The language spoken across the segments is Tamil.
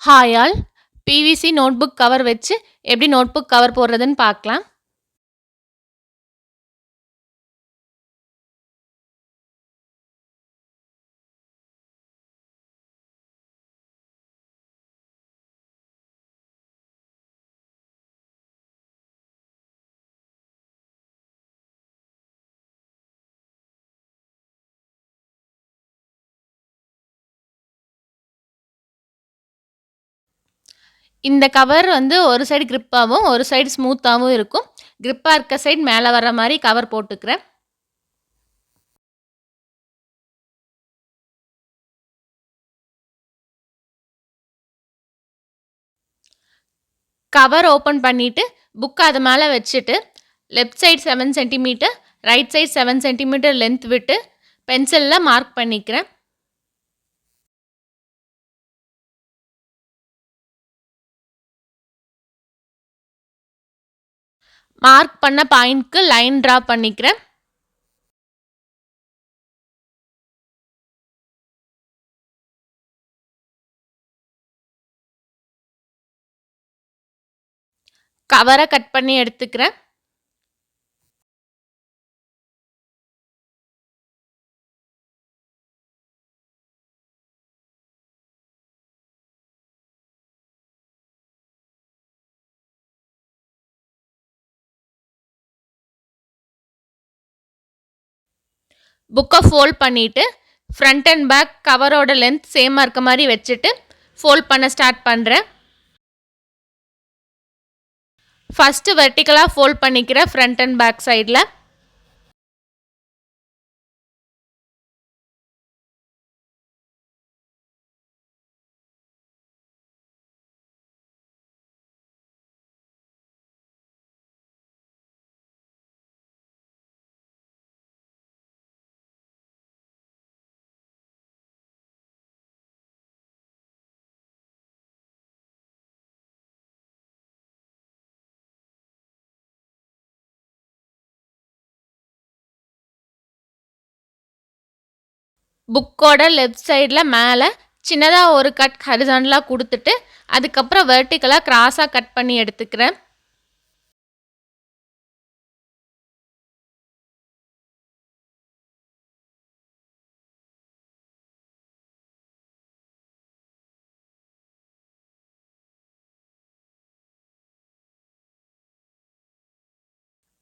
Hi all. PVC notebook cover வச்சு எப்படி நோட்புக் கவர் போடுறதுன்னு பார்க்கலாம். இந்த கவர் ஒரு சைடு கிரிப்பாகவும் ஒரு சைடு ஸ்மூத்தாகவும் இருக்கும். கிரிப்பாக இருக்க சைடு மேலே வர மாதிரி கவர் போட்டுக்கிறேன். கவர் ஓப்பன் பண்ணிவிட்டு புக் அது மேலே வச்சுட்டு left side 7 centimetre right side 7 centimetre length விட்டு பென்சிலில் மார்க் பண்ணிக்கிறேன். மார்க் பண்ண பாயிண்ட்க்கு லைன் ட்ரா பண்ணிக்கிறேன். கவரை கட் பண்ணி எடுத்துக்கிறேன். புக்கை ஃபோல்ட் பண்ணிவிட்டு ஃப்ரண்ட் அண்ட் பேக் கவரோட லென்த் சேமாக இருக்க மாதிரி வச்சுட்டு ஃபோல்ட் பண்ண ஸ்டார்ட் பண்ணுறேன். ஃபஸ்ட்டு வெர்டிக்கலாக ஃபோல்ட் பண்ணிக்கிறேன் ஃப்ரண்ட் அண்ட் பேக் சைடில். புக்கோட லெஃப்ட் சைடில் மேலே சின்னதாக ஒரு கட் ஹரிசாண்டலாக கொடுத்துட்டு அதுக்கப்புறம் வெர்டிக்கலாக கிராஸாக கட் பண்ணி எடுத்துக்கிறேன்.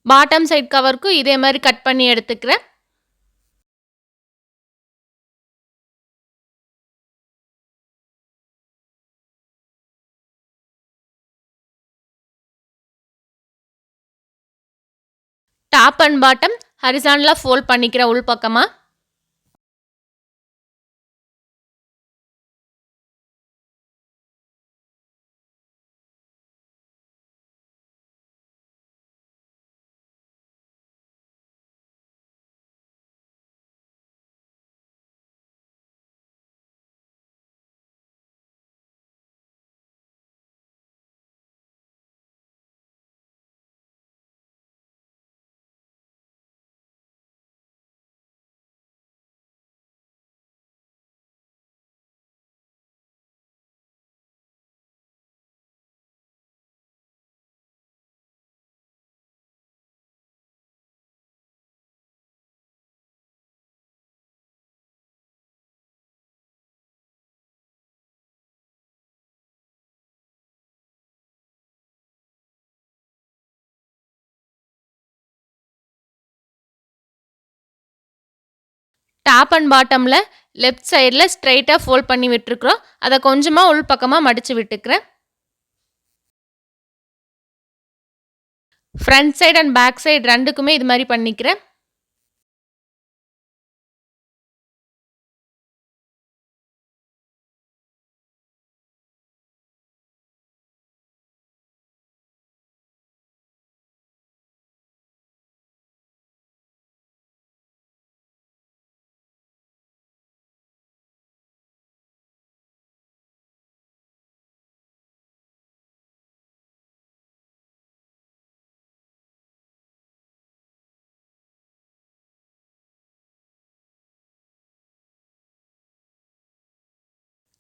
பாட்டம் சைட் கவருக்கும் இதே மாதிரி கட் பண்ணி எடுத்துக்கிறேன். டாப் அண்ட் பாட்டம் ஹரிசாண்டலாக ஃபோல்ட் பண்ணிக்கிறேன் உள் பக்கமாக. டாப் அண்ட் பாட்டமில் லெஃப்ட் சைடில் ஸ்ட்ரைட்டாக ஃபோல்ட் பண்ணி விட்டுருக்குறோம். அதை கொஞ்சமாக உள் பக்கமாக மடித்து விட்டுக்கிறேன். Front side and back side ரெண்டுக்குமே இது மாதிரி பண்ணிக்கிறேன்.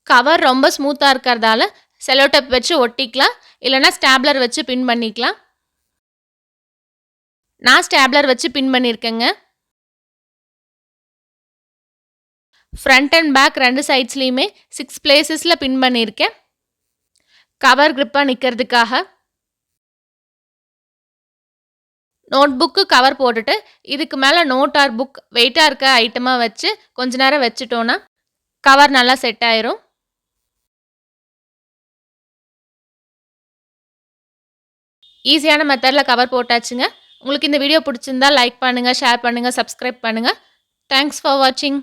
கவர் ரொம்ப ஸ்மூத்தாக இருக்கிறதால செல்லோ டேப் வச்சு ஒட்டிக்கலாம். இல்லைனா ஸ்டாப்லர் வச்சு பின் பண்ணிக்கலாம். நான் ஸ்டாப்லர் வச்சு பின் பண்ணியிருக்கேங்க. ஃப்ரண்ட் அண்ட் பேக் 2 சைட்ஸ்லையுமே 6 பிளேசஸில் பின் பண்ணியிருக்கேன். கவர் கிரிப்பாக நிற்கிறதுக்காக. நோட் புக்கு கவர் போட்டுட்டு இதுக்கு மேலே நோட் ஆர் புக் வெயிட்டாக இருக்க ஐட்டமாக வச்சு கொஞ்ச நேரம் வச்சுட்டோன்னா கவர் நல்லா செட் ஆயிரும். ஈஸியான மெத்தடில் கவர் போட்டாச்சுங்க. உங்களுக்கு இந்த வீடியோ பிடிச்சிருந்தா லைக் பண்ணுங்கள், ஷேர் பண்ணுங்கள், சப்ஸ்கிரைப் பண்ணுங்கள். தேங்க்ஸ் ஃபார் வாட்சிங்.